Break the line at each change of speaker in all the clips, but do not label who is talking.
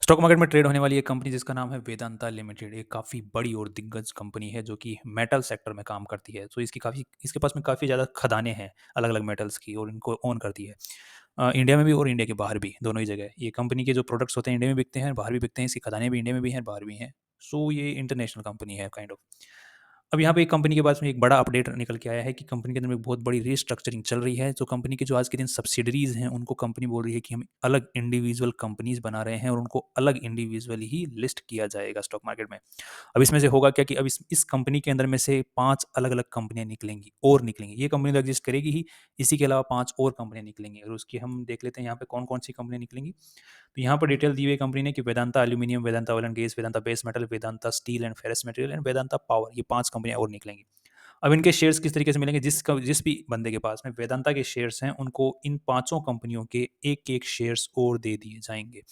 Stock market में trade होने वाली एक कंपनी जिसका नाम है वेदांता लिमिटेड, एक काफ़ी बड़ी और दिग्गज कंपनी है जो कि मेटल सेक्टर में काम करती है। तो इसके पास में काफ़ी ज़्यादा खदानें हैं अलग अलग मेटल्स की, और इनको ओन करती है इंडिया में भी और इंडिया के बाहर भी, दोनों ही जगह। ये कंपनी के जो प्रोडक्ट्स होते हैं इंडिया में बिकते हैं, बाहर भी बिकते हैं। इसकी खदानें भी इंडिया में भी हैं, बाहर भी हैं। सो ये इंटरनेशनल कंपनी है काइंड ऑफ। अब यहाँ पे एक कंपनी के पास में एक बड़ा अपडेट निकल के आया है कि कंपनी के अंदर में एक बहुत बड़ी रीस्ट्रक्चरिंग चल रही है। जो कंपनी के जो आज के दिन सब्सिडरीज हैं, उनको कंपनी बोल रही है कि हम अलग इंडिविजुअल कंपनीज बना रहे हैं और उनको अलग इंडिविजुअली ही लिस्ट किया जाएगा स्टॉक मार्केट में। अब इसमें से होगा क्या कि अब इस कंपनी के अंदर में से 5 अलग-अलग कंपनियाँ निकलेंगी और निकलेंगी। ये कंपनी तो एग्ज़िस्ट करेगी ही, इसी के अलावा 5 और कंपनियाँ निकलेंगी, और उसकी हम देख लेते हैं यहाँ पे कौन-कौन सी कंपनियाँ निकलेंगी। तो यहाँ पर डिटेल दी हुई है कंपनी ने कि Vedanta aluminium, Vedanta oil and gas, Vedanta base metal, Vedanta steel and ferrous material and Vedanta power, ये 5 कंपनियाँ और निकलेंगी। अब इनके शेयर्स किस तरीके से मिलेंगे, जिस भी बंदे के पास में वेदांता के शेयर्स हैं, उनको इन पाँचों कंपनियों के एक-एक शेयर्स और दे दिए जाएँगे।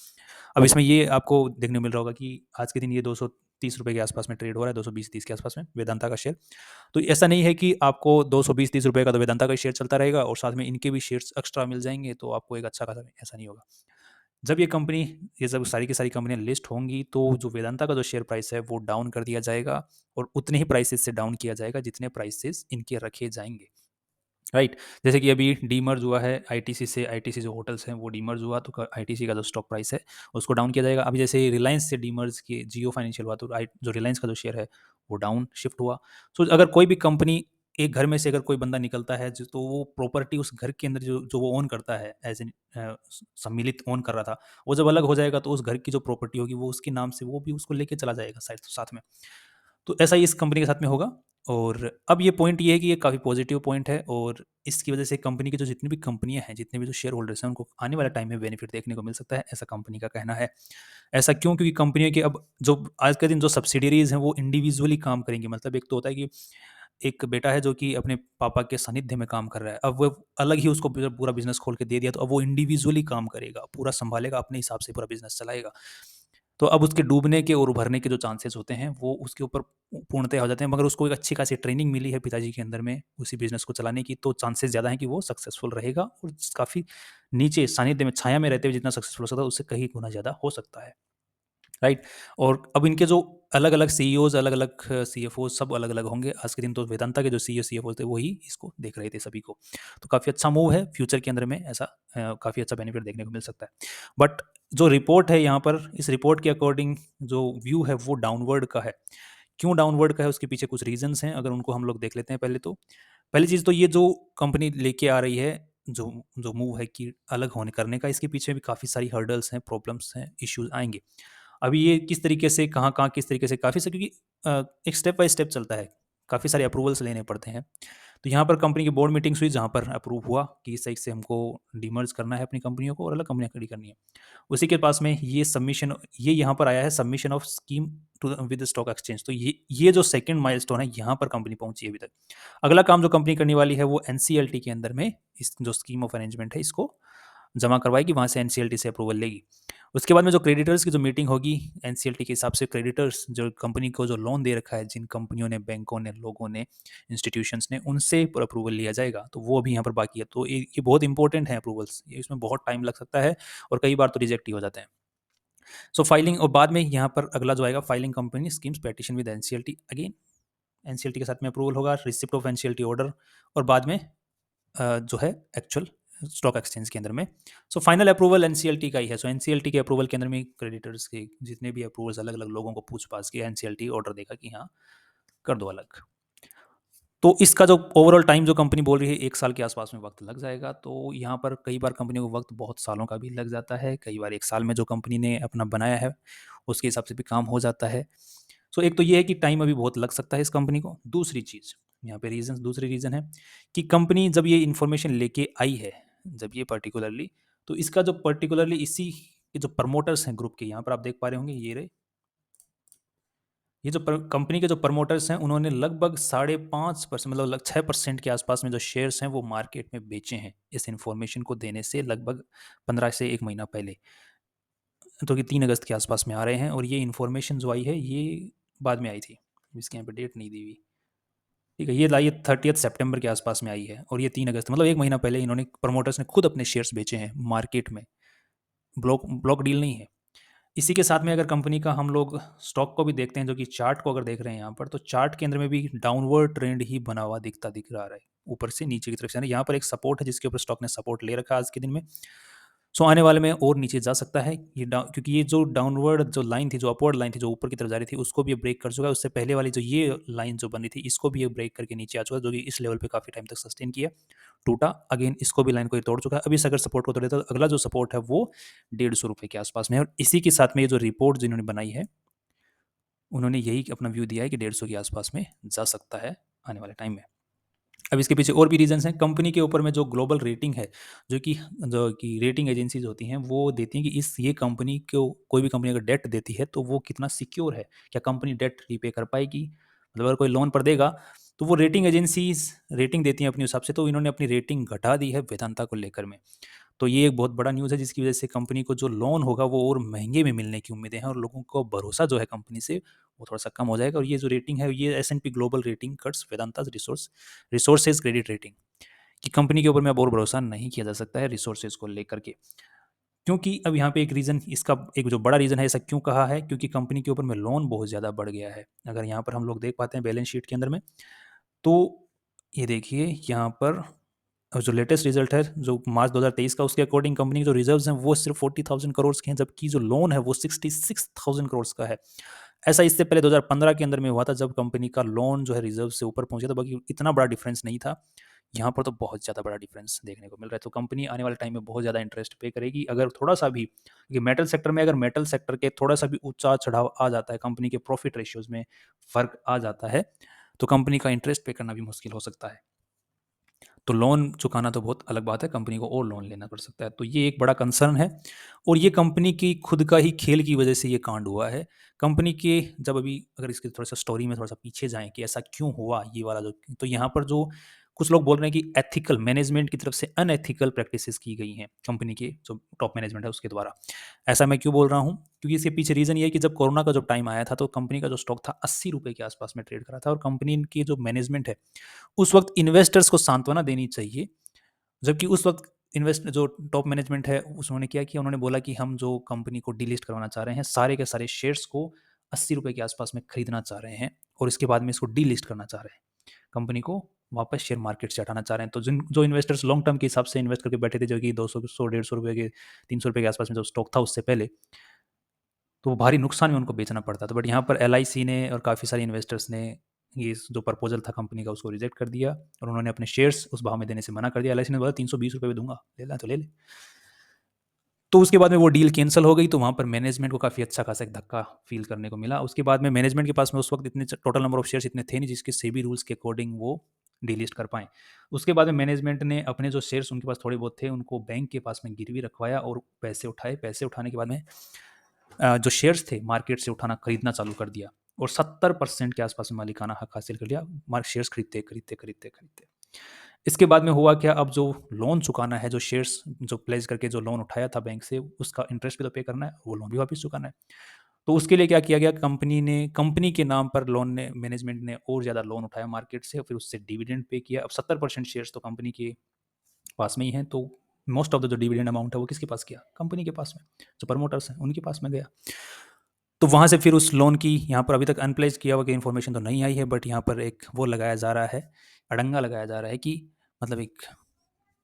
अब इसमें ये आपको देखने को मिल रहा होगा कि आज के दिन ये ₹230 के आस-पास में ट्रेड हो रहा है, 220-30 के आस-पास में वेदांता का शेयर। तो ऐसा नहीं है कि आपको ₹220-30 का तो वेदांता का शेयर चलता रहेगा और साथ में इनके भी शेयर्स एक्स्ट्रा मिल जाएँगे, तो आपको एक अच्छा खासा, ऐसा नहीं होगा। जब ये सब सारी की सारी कंपनियाँ लिस्ट होंगी, तो जो वेदांता का जो शेयर प्राइस है वो डाउन कर दिया जाएगा, और उतने ही प्राइसेज़ से डाउन किया जाएगा जितने प्राइसेज़ इनके रखे जाएँगे, राइट? जैसे कि अभी डीमर्ज हुआ है आईटीसी से, आईटीसी जो होटल्स हैं वो डीमर्ज हुआ, तो क आईटीसी का जो स्टॉक प्राइस है उसको डाउन किया जाएगा। अभी जैसे रिलायंस से डीमर्ज के जियो फाइनेंशियल हुआ, तो जो रिलायंस का जो शेयर है वो डाउन शिफ्ट हुआ। सो अगर कोई भी कंपनी, एक घर में से अगर कोई बंदा निकलता है, तो वो प्रॉपर्टी उस घर के अंदर जो जो वो ओन करता है, एज एन सम्मिलित ओन कर रहा था, वो जब अलग हो जाएगा तो उस घर की जो प्रॉपर्टी होगी वो उसके नाम से, वो भी उसको लेके चला जाएगा साथ साथ में। तो ऐसा ही इस कंपनी के साथ में होगा। और अब ये पॉइंट ये है कि ये काफ़ी पॉजिटिव पॉइंट है, और इसकी वजह से कंपनी की जो जितनी भी कंपनियाँ हैं, जितने भी जो शेयर होल्डर्स हैं, उनको आने वाले टाइम में बेनिफिट देखने को मिल सकता है, ऐसा कंपनी का कहना है। ऐसा क्यों? क्योंकि कंपनियों के अब जो आज के दिन जो सब्सिडियरीज़ हैं वो इंडिविजुअली काम करेंगी। मतलब एक तो होता है कि एक बेटा है जो कि अपने पापा के सानिध्य में काम कर रहा है। अब वो अलग ही उसको पूरा पूरा बिज़नेस खोल के दे दिया, तो अब वो इंडिविजुअली काम करेगा, पूरा सँभालेगा, अपने हिसाब से पूरा बिज़नेस चलाएगा। तो अब उसके डूबने के और उभरने के जो चांसेस होते हैं वो उसके ऊपर पूर्णतः हो जाते हैं। मगर उसको एक अच्छी खासी ट्रेनिंग मिली है पिताजी के अंदर में उसी बिज़नेस को चलाने की, तो चांसेस ज़्यादा हैं कि वो सक्सेसफुल रहेगा, और काफ़ी नीचे सानिध्य में, छाया में रहते हुए जितना सक्सेसफुल हो सकता है, उससे कहीं गुना ज़्यादा हो सकता है। राइट? और अब इनके जो अलग-अलग सीईओज़, अलग-अलग सीएफओज़ सब अलग-अलग होंगे। आज के दिन तो वेदांता के जो सीईओ, सीएफओ थे वही इसको देख रहे थे सभी को। तो काफ़ी अच्छा मूव है, फ्यूचर के अंदर में ऐसा काफ़ी अच्छा बेनिफिट देखने को मिल सकता है। बट जो रिपोर्ट है यहाँ पर, इस रिपोर्ट के अकॉर्डिंग जो व्यू है वो डाउनवर्ड का है। क्यों डाउनवर्ड का है, उसके पीछे कुछ रीज़न्स हैं, अगर उनको हम लोग देख लेते हैं पहले तो। पहली चीज़ तो ये जो कंपनी लेके आ रही है, जो जो मूव है कि अलग होने करने का, इसके पीछे भी काफ़ी सारी हर्डल्स हैं, प्रॉब्लम्स हैं, इश्यूज़ आएँगे। अभी ये किस तरीके से, कहाँ-कहाँ, किस तरीके से, काफ़ी सा, क्योंकि एक स्टेप बाय स्टेप चलता है, काफ़ी सारे अप्रूवल्स लेने पड़ते हैं। तो यहाँ पर कंपनी की बोर्ड मीटिंग्स हुई जहाँ पर अप्रूव हुआ कि इस तरीके से हमको डीमर्ज करना है अपनी कंपनियों को और अलग कंपनियाँ खड़ी करनी है। उसी के पास में ये यहाँ पर आया है submission of scheme to the with the stock exchange. तो ये जो सेकंड माइलस्टोन है, यहाँ पर कंपनी पहुँची है अभी तक। अगला काम जो कंपनी करने वाली है वो एनसीएलटी के अंदर में इस जो स्कीम ऑफ अरेंजमेंट है इसको जमा करवाएगी, वहाँ से एनसीएलटी से अप्रूवल लेगी। उसके बाद में जो क्रेडिटर्स की जो मीटिंग होगी, एनसीएलटी के हिसाब से क्रेडिटर्स जो कंपनी को जो लोन दे रखा है, जिन कंपनियों ने, बैंकों ने, लोगों ने, इंस्टीट्यूशंस ने, उनसे पर अप्रूवल लिया जाएगा। तो वो अभी यहाँ पर बाकी है। तो ये बहुत इंपॉर्टेंट है अप्रूवल्स, ये इसमें बहुत टाइम लग सकता है और कई बार तो रिजेक्ट ही हो जाते हैं। सो फाइलिंग, और बाद में यहाँ पर अगला जो आएगा, filing company schemes petition with NCLT, again NCLT के साथ में अप्रूवल होगा, रिसिप्ट ऑफ एनसीएलटी ऑर्डर, और बाद में जो है एक्चुअल स्टॉक एक्सचेंज के अंदर में। सो फाइनल अप्रूवल एनसीएलटी का ही है। सो एनसीएलटी के अप्रूवल के अंदर में क्रेडिटर्स के जितने भी अप्रूवल्स, अलग अलग लोगों को पूछ पाछ के एनसीएलटी ऑर्डर देगा कि हाँ कर दो अलग। तो इसका जो ओवरऑल टाइम जो कंपनी बोल रही है, 1 साल के आसपास में वक्त लग जाएगा। तो यहाँ पर कई बार कंपनियों को वक्त बहुत सालों का भी लग जाता है, कई बार 1 साल में जो कंपनी ने अपना बनाया है उसके हिसाब से भी काम हो जाता है। सो एक तो ये है कि टाइम अभी बहुत लग सकता है इस कंपनी को। दूसरी चीज़, यहाँ पे दूसरी रीज़न है कि कंपनी जब ये इन्फॉर्मेशन लेके आई है, जब ये पर्टिकुलरली, तो इसका जो पर्टिकुलरली इसी के जो प्रमोटर्स हैं ग्रुप के, यहाँ पर आप देख पा रहे होंगे ये रहे। ये जो कंपनी के जो प्रमोटर्स हैं, उन्होंने लगभग 5.5%, मतलब 6% के आसपास में जो शेयर्स हैं वो मार्केट में बेचे हैं इस इन्फॉर्मेशन को देने से लगभग 15 से 1 महीना पहले। तो कि 3 अगस्त के आसपास में आ रहे हैं, और ये इन्फॉर्मेशन जो आई है ये बाद में आई थी, इसके यहाँ पे डेट नहीं दी हुई। ठीक है, ये लाई 30 सितंबर के आसपास में आई है, और ये 3 अगस्त, मतलब 1 महीना पहले इन्होंने, प्रमोटर्स ने खुद अपने शेयर्स बेचे हैं मार्केट में। ब्लॉक ब्लॉक डील नहीं है। इसी के साथ में अगर कंपनी का हम लोग स्टॉक को भी देखते हैं, जो कि चार्ट को अगर देख रहे हैं यहाँ पर, तो चार्ट के अंदर में भी डाउनवर्ड ट्रेंड ही बना हुआ दिख रहा है, ऊपर से नीचे की तरफ से। यहाँ पर एक सपोर्ट है जिसके ऊपर स्टॉक ने सपोर्ट ले रखा है आज के दिन में। सो आने वाले में और नीचे जा सकता है ये क्योंकि ये जो डाउनवर्ड जो लाइन थी, जो अपवर्ड लाइन थी, जो ऊपर की तरफ जा रही थी, उसको भी ये ब्रेक कर चुका है। उससे पहले वाली जो ये लाइन जो बनी थी, इसको भी ये ब्रेक करके नीचे आ चुका है, जो कि इस लेवल पे काफ़ी टाइम तक सस्टेन किया, टूटा, अगेन इसको भी लाइन को ये तोड़ चुका है। अब इस अगर सपोर्ट को तोड़े तो अगला जो सपोर्ट है वो 150 रुपये के आसपास में है। और इसी के साथ में ये जो रिपोर्ट जिन्होंने बनाई है, उन्होंने यही अपना व्यू दिया है कि 150 के आसपास में जा सकता है आने वाले टाइम में। अब इसके पीछे और भी रीजंस हैं। कंपनी के ऊपर में जो ग्लोबल रेटिंग है, जो कि रेटिंग एजेंसीज होती हैं, वो देती हैं कि इस ये कंपनी को, कोई भी कंपनी अगर डेट देती है तो वो कितना सिक्योर है, क्या कंपनी डेट रीपे कर पाएगी। मतलब अगर कोई लोन पर देगा तो वो रेटिंग एजेंसीज रेटिंग देती हैं अपने हिसाब से, तो इन्होंने अपनी रेटिंग घटा दी है वेदांता को लेकर में। तो ये एक बहुत बड़ा न्यूज़ है जिसकी वजह से कंपनी को जो लोन होगा वो और महंगे में मिलने की उम्मीदें हैं, और लोगों को भरोसा जो है कंपनी से वो थोड़ा सा कम हो जाएगा। और ये जो रेटिंग है, ये S&P global rating cuts Vedanta resources credit rating, कि कंपनी के ऊपर में अब और भरोसा नहीं किया जा सकता है रिसोर्सेज को लेकर के। क्योंकि अब यहाँ पे एक रीज़न, इसका एक जो बड़ा रीज़न है, ऐसा क्यों कहा है, क्योंकि कंपनी के ऊपर में लोन बहुत ज़्यादा बढ़ गया है। अगर यहाँ पर हम लोग देख पाते हैं बैलेंस शीट के अंदर में, तो ये देखिए यहाँ पर जो लेटेस्ट रिजल्ट है जो मार्च 2023 का, उसके अकॉर्डिंग कंपनी के जो रिजर्व्स हैं वो सिर्फ 40,000 करोड़ के हैं, जबकि जो लोन है वो 66,000 करोड़ का है। ऐसा इससे पहले 2015 के अंदर में हुआ था, जब कंपनी का लोन जो है रिजर्व से ऊपर पहुंचा था, बाकी इतना बड़ा डिफरेंस नहीं था। यहाँ पर तो बहुत ज़्यादा बड़ा डिफरेंस देखने को मिल रहा है। तो कंपनी आने वाले टाइम में बहुत ज़्यादा इंटरेस्ट पे करेगी, अगर थोड़ा सा भी, क्योंकि मेटल सेक्टर में अगर मेटल सेक्टर के थोड़ा सा भी ऊंचा चढ़ाव आ जाता है, कंपनी के प्रॉफिट रेशियोज में फर्क आ जाता है, तो कंपनी का इंटरेस्ट पे करना भी मुश्किल हो सकता है। तो लोन चुकाना तो बहुत अलग बात है, कंपनी को और लोन लेना पड़ सकता है। तो ये एक बड़ा कंसर्न है, और ये कंपनी की खुद का ही खेल की वजह से ये कांड हुआ है। कंपनी के जब अभी अगर इसके थोड़ा सा स्टोरी में थोड़ा सा पीछे जाएँ कि ऐसा क्यों हुआ ये वाला जो, तो यहाँ पर जो कुछ लोग बोल रहे हैं कि एथिकल मैनेजमेंट की तरफ से अनएथिकल प्रैक्टिसेस की गई हैं कंपनी के जो टॉप मैनेजमेंट है उसके द्वारा। ऐसा मैं क्यों बोल रहा हूँ? क्योंकि इसके पीछे रीज़न ये है कि जब कोरोना का जब टाइम आया था, तो कंपनी का जो स्टॉक था 80 रुपए के आसपास में ट्रेड करा था, और कंपनी की जो मैनेजमेंट है, उस वक़्त इन्वेस्टर्स को सांत्वना देनी चाहिए। जबकि उस वक़्त इन्वेस्ट जो टॉप मैनेजमेंट है, उन्होंने क्या किया, उन्होंने बोला कि हम जो कंपनी को डीलिस्ट करवाना चाह रहे हैं, सारे के सारे शेयर्स को 80 रुपए के आसपास में खरीदना चाह रहे हैं, और इसके बाद में इसको डीलिस्ट करना चाह रहे हैं। कंपनी को वापस शेयर मार्केट से हटाना चाह रहे हैं। तो जिन जो इन्वेस्टर्स लॉन्ग टर्म के हिसाब से इन्वेस्ट करके बैठे थे, जो कि 200 100 ₹150 के, ₹300 के आसपास में जो स्टॉक था उससे पहले, तो वो भारी नुकसान में उनको बेचना पड़ता था। बट यहाँ पर एलआईसी ने और काफ़ी सारे इन्वेस्टर्स ने ये जो प्रपोजल था कंपनी का, उसको रिजेक्ट कर दिया, और उन्होंने अपने शेयर्स उस भाव में देने से मना कर दिया। एलआईसी ने बोला 320 रुपये में दूंगा, लेना है तो ले ले। तो उसके बाद में वो डील कैंसल हो गई, तो वहाँ पर मैनेजमेंट को काफ़ी अच्छा खासा एक धक्का फील करने को मिला। उसके बाद में मैनेजमेंट के पास में उस वक्त इतने टोटल नंबर ऑफ शेयर्स इतने थे नहीं जिसके सेबी रूल्स के अकॉर्डिंग वो डीलिस्ट कर पाएँ। उसके बाद में मैनेजमेंट ने अपने जो शेयर्स उनके पास थोड़े बहुत थे, उनको बैंक के पास में गिरवी रखवाया और पैसे उठाए। पैसे उठाने के बाद में जो शेयर्स थे मार्केट से उठाना, खरीदना चालू कर दिया, और 70% के आसपास में मालिकाना हक हासिल कर लिया। मार्क शेयर्स खरीदते खरीदते खरीदते खरीदते इसके बाद में हुआ क्या, अब जो लोन चुकाना है, जो शेयर्स जो प्लेस करके जो लोन उठाया था बैंक से, उसका इंटरेस्ट भी तो पे करना है, वो लोन भी वापस चुकाना है। तो उसके लिए क्या किया गया, कंपनी के नाम पर लोन ने मैनेजमेंट ने और ज़्यादा लोन उठाया मार्केट से, फिर उससे डिविडेंड पे किया। अब 70% शेयर्स तो कंपनी के पास में ही हैं, तो मोस्ट ऑफ द जो डिविडेंड अमाउंट है वो किसके पास गया, कंपनी के पास में, जो प्रमोटर्स हैं उनके पास में गया। तो वहाँ से फिर उस लोन की, यहाँ पर अभी तक अनप्लेज किया हुआ कि इन्फॉर्मेशन तो नहीं आई है, बट यहाँ पर एक वो लगाया जा रहा है, अड़ंगा लगाया जा रहा है कि, मतलब एक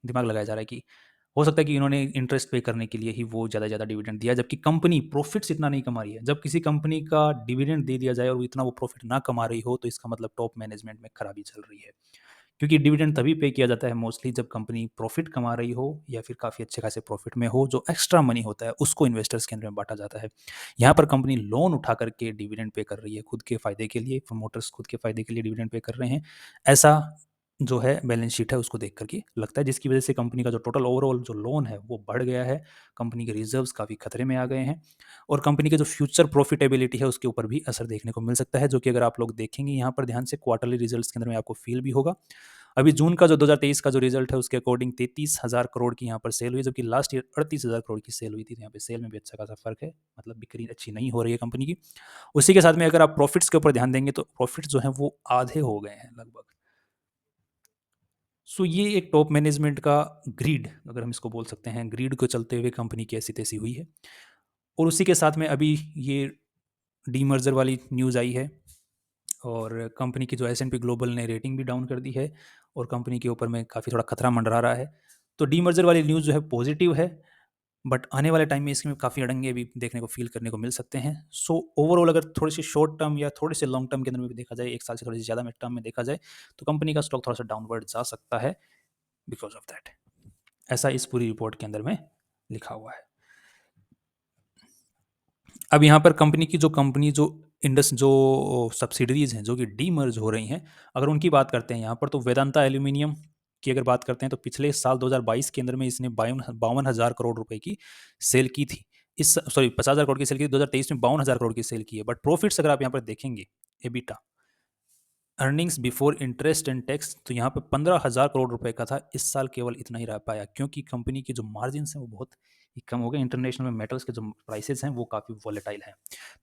दिमाग लगाया जा रहा है कि हो सकता है कि इन्होंने इंटरेस्ट पे करने के लिए ही वो ज़्यादा ज़्यादा डिविडेंड दिया, जबकि कंपनी प्रॉफिट्स इतना नहीं कमा रही है। जब किसी कंपनी का डिविडेंड दे दिया जाए और वो इतना वो प्रॉफिट ना कमा रही हो, तो इसका मतलब टॉप मैनेजमेंट में खराबी चल रही है। क्योंकि डिविडेंड तभी पे किया जाता है मोस्टली जब कंपनी प्रॉफिट कमा रही हो, या फिर काफ़ी अच्छे खासे प्रॉफिट में हो। जो एक्स्ट्रा मनी होता है उसको इन्वेस्टर्स के अंदर में बांटा जाता है। यहाँ पर कंपनी लोन उठा करके डिविडेंड पे कर रही है खुद के फ़ायदे के लिए, प्रमोटर्स खुद के फ़ायदे के लिए डिविडेंड पे कर रहे हैं। ऐसा जो है बैलेंस शीट है उसको देख करके लगता है, जिसकी वजह से कंपनी का जो टोटल ओवरऑल जो लोन है वो बढ़ गया है। कंपनी के रिजर्व्स काफ़ी खतरे में आ गए हैं, और कंपनी के जो फ्यूचर प्रॉफिटेबिलिटी है उसके ऊपर भी असर देखने को मिल सकता है, जो कि अगर आप लोग देखेंगे यहाँ पर ध्यान से क्वार्टरली रिजल्ट्स के अंदर में आपको फील भी होगा। अभी जून का जो 2023 का जो रिजल्ट है उसके अकॉर्डिंग 33,000 करोड़ की यहाँ पर सेल हुई, जबकि लास्ट ईयर 38,000 करोड़ की सेल हुई थी। तो यहाँ पे सेल में भी अच्छा खासा फर्क है, मतलब बिक्री अच्छी नहीं हो रही है कंपनी की। उसी के साथ में अगर आप प्रॉफिट्स के ऊपर ध्यान देंगे, तो प्रॉफिट्स जो हैं वो आधे हो गए हैं लगभग। सो ये एक टॉप मैनेजमेंट का ग्रीड, अगर हम इसको बोल सकते हैं, ग्रीड को चलते हुए कंपनी की ऐसी तैसी हुई है। और उसी के साथ में अभी ये डीमर्जर वाली न्यूज़ आई है और कंपनी की जो S&P ग्लोबल ने रेटिंग भी डाउन कर दी है और कंपनी के ऊपर में काफ़ी थोड़ा खतरा मंडरा रहा है। तो डीमर्जर वाली न्यूज़ जो है पॉजिटिव है, बट आने वाले टाइम में इसमें काफ़ी अड़ंगे भी देखने को फ़ील करने को मिल सकते हैं। सो ओवरऑल अगर थोड़ी-सी शॉर्ट टर्म या थोड़े-से लॉन्ग टर्म के अंदर में भी देखा जाए, 1 साल से थोड़ी-सी ज़्यादा में टर्म में देखा जाए, तो कंपनी का स्टॉक थोड़ा-सा डाउनवर्ड जा सकता है बिकॉज़ ऑफ दैट। ऐसा इस पूरी रिपोर्ट के अंदर में लिखा हुआ है। अब यहाँ पर कंपनी जो इंडस जो सब्सिडरीज़ हैं, जो कि डीमर्ज हो रही हैं, अगर उनकी बात करते हैं यहाँ पर, तो वेदांता एल्यूमीनियम की अगर बात करते हैं, तो पिछले साल 2022 के अंदर में इसने 52,000 करोड़ रुपए की सेल की थी। 50,000 करोड़ की सेल की थी, 2023 में 52,000 करोड़ की सेल की है। बट प्रॉफिट्स अगर आप यहाँ पर देखेंगे, EBITDA, earnings before interest and tax, तो यहाँ पे 15,000 करोड़ रुपए का था, इस साल केवल इतना ही रह पाया क्योंकि कंपनी के जो मार्जिन्स हैं वो बहुत ही कम हो गए। इंटरनेशनल में मेटल्स के जो प्राइसेस हैं वो काफ़ी वॉलेटाइल हैं,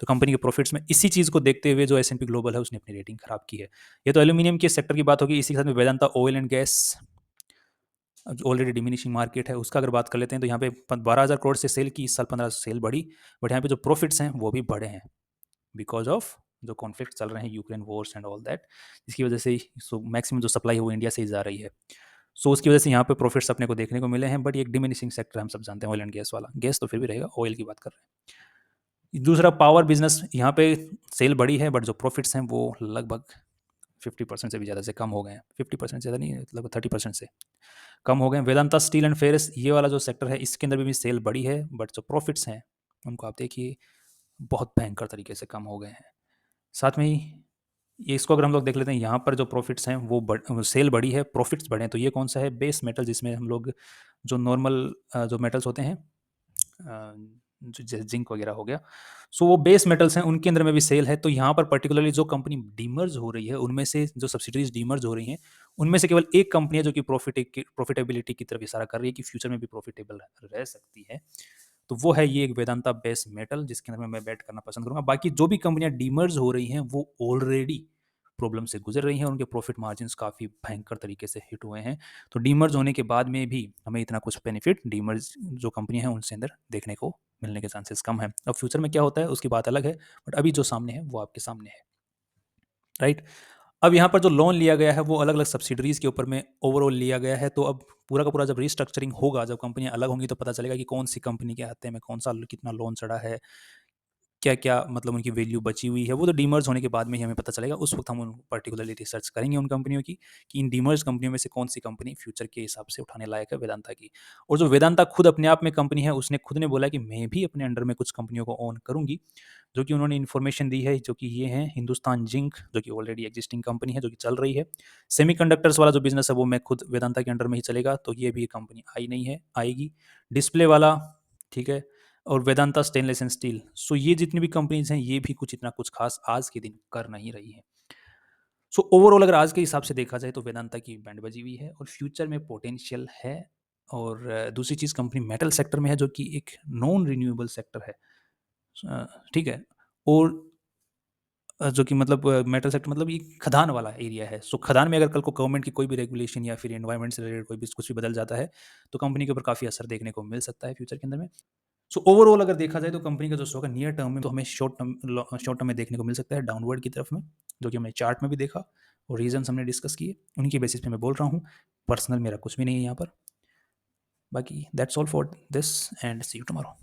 तो कंपनी के प्रॉफिट्स में इसी चीज़ को देखते हुए जो S&P ग्लोबल है उसने अपनी रेटिंग खराब की है। ये तो एल्यूमिनियम के सेक्टर की बात होगी। इसी के साथ में Vedanta oil and gas already diminishing market है, उसका अगर बात कर लेते हैं, तो यहाँ पे 12,000 करोड़ से सेल की, इस साल 15 से सेल बढ़ी, बट यहाँ पे जो प्रॉफिट्स हैं वो भी बढ़े हैं बिकॉज ऑफ जो कॉन्फ्लिक्ट चल रहे हैं, Ukraine Wars and all that, जिसकी वजह से मैक्सिमम जो सप्लाई है वो इंडिया से ही जा रही है। सो उसकी वजह से यहाँ पे प्रॉफिट्स अपने को देखने को मिले हैं, बट ये एक डिमिनिशिंग सेक्टर हम सब जानते हैं, ऑयल एंड गैस वाला। गैस तो फिर भी रहेगा, ऑयल की बात कर रहे हैं। दूसरा पावर बिजनेस, यहाँ पे सेल बढ़ी है बट जो प्रॉफिट्स हैं वो लगभग 50% से भी ज़्यादा से कम हो गए हैं। 50% ज़्यादा नहीं, लगभग 30% से कम हो गए हैं। वेदांता स्टील एंड फेरस, ये वाला जो सेक्टर है, इसके अंदर भी सेल बढ़ी है, बट जो प्रॉफिट्स हैं उनको आप देखिए बहुत भयंकर तरीके से कम हो गए हैं। साथ में ही ये इसको अगर हम लोग देख लेते हैं, यहाँ पर जो प्रॉफिट्स हैं वो सेल बढ़ी है, प्रॉफिट्स बढ़े हैं। तो ये कौन सा है? बेस मेटल, जिसमें हम लोग जो नॉर्मल जो मेटल्स होते हैं, जो जैसे जिंक वगैरह हो गया, सो वो बेस मेटल्स हैं, उनके अंदर में भी सेल है। तो यहाँ पर पर्टिकुलरली जो कंपनी डीमर्ज हो रही है, उनमें से जो सब्सिडीज डीमर्ज हो रही हैं, उनमें से केवल एक कंपनी है जो कि प्रॉफिटेबिलिटी की तरफ इशारा कर रही है कि फ्यूचर में भी प्रॉफिटेबल रह सकती है। तो वो है ये एक वेदांता बेस मेटल, जिसके अंदर में मैं बैट करना पसंद करूंगा। बाकी जो भी कंपनियां डीमर्ज हो रही हैं वो ऑलरेडी प्रॉब्लम से गुजर रही हैं, उनके प्रॉफिट मार्जिन्स काफ़ी भयंकर तरीके से हिट हुए हैं। तो डीमर्ज होने के बाद में भी हमें इतना कुछ बेनिफिट डीमर्ज जो कंपनी है उनसे अंदर देखने को मिलने के चांसेस कम है। अब फ्यूचर में क्या होता है उसकी बात अलग है, बट अभी जो सामने है वो आपके सामने है, राइट। अब यहाँ पर जो लोन लिया गया है वो अलग अलग सब्सिडरीज के ऊपर में ओवरऑल लिया गया है। तो अब पूरा का पूरा जब रिस्ट्रक्चरिंग होगा, जब कंपनियां अलग होंगी, तो पता चलेगा कि कौन सी कंपनी के हाथे में कौन सा कितना लोन चढ़ा है, क्या-क्या मतलब उनकी वैल्यू बची हुई है। वो तो डीमर्ज होने के बाद में ही हमें पता चलेगा। उस वक़्त हम उन पर्टिकुलरली रिसर्च करेंगे उन कंपनियों की, कि इन डीमर्ज कंपनियों में से कौन-सी कंपनी फ्यूचर के हिसाब से उठाने लायक है वेदांता की। और जो वेदांता खुद अपने आप में कंपनी है, उसने खुद ने बोला कि मैं भी अपने अंडर में कुछ कंपनियों को ओन करूँगी, जो कि उन्होंने इन्फॉर्मेशन दी है, जो कि ये हैं हिंदुस्तान जिंक, जो कि ऑलरेडी एक्जिस्टिंग कंपनी है, जो कि चल रही है। सेमीकंडक्टर्स वाला जो बिज़नेस है वो मैं खुद वेदांता के अंडर में ही चलेगा, तो ये भी कंपनी आई नहीं है, आएगी। डिस्प्ले वाला, ठीक है, और वेदांता स्टेनलेस एंड स्टील। सो ये जितनी भी कंपनीज हैं, ये भी कुछ इतना कुछ खास आज के दिन कर नहीं रही है। सो ओवरऑल अगर आज के हिसाब से देखा जाए तो वेदांता की बैंड बजी हुई है और फ्यूचर में पोटेंशियल है। और दूसरी चीज़, कंपनी मेटल सेक्टर में है, जो कि एक नॉन रिन्यूएबल सेक्टर है। ठीक है। और जो कि मतलब मेटल सेक्टर मतलब ये खदान वाला एरिया है। सो खदान में अगर कल को गवर्नमेंट की कोई भी रेगुलेशन या फिर एनवायरनमेंट से रिलेटेड कोई भी कुछ भी बदल जाता है, तो कंपनी के ऊपर काफ़ी असर देखने को मिल सकता है फ्यूचर के अंदर में। सो ओवरऑल अगर देखा जाए तो कंपनी का जो स्टॉक है नियर टर्म में, तो हमें शॉर्ट टर्म में देखने को मिल सकता है डाउनवर्ड की तरफ में, जो कि हमने चार्ट में भी देखा और रीजंस हमने डिस्कस किए, उन्हीं के बेसिस पे मैं बोल रहा हूँ। पर्सनल मेरा कुछ भी नहीं है यहाँ पर। बाकी that's all for this and see you tomorrow.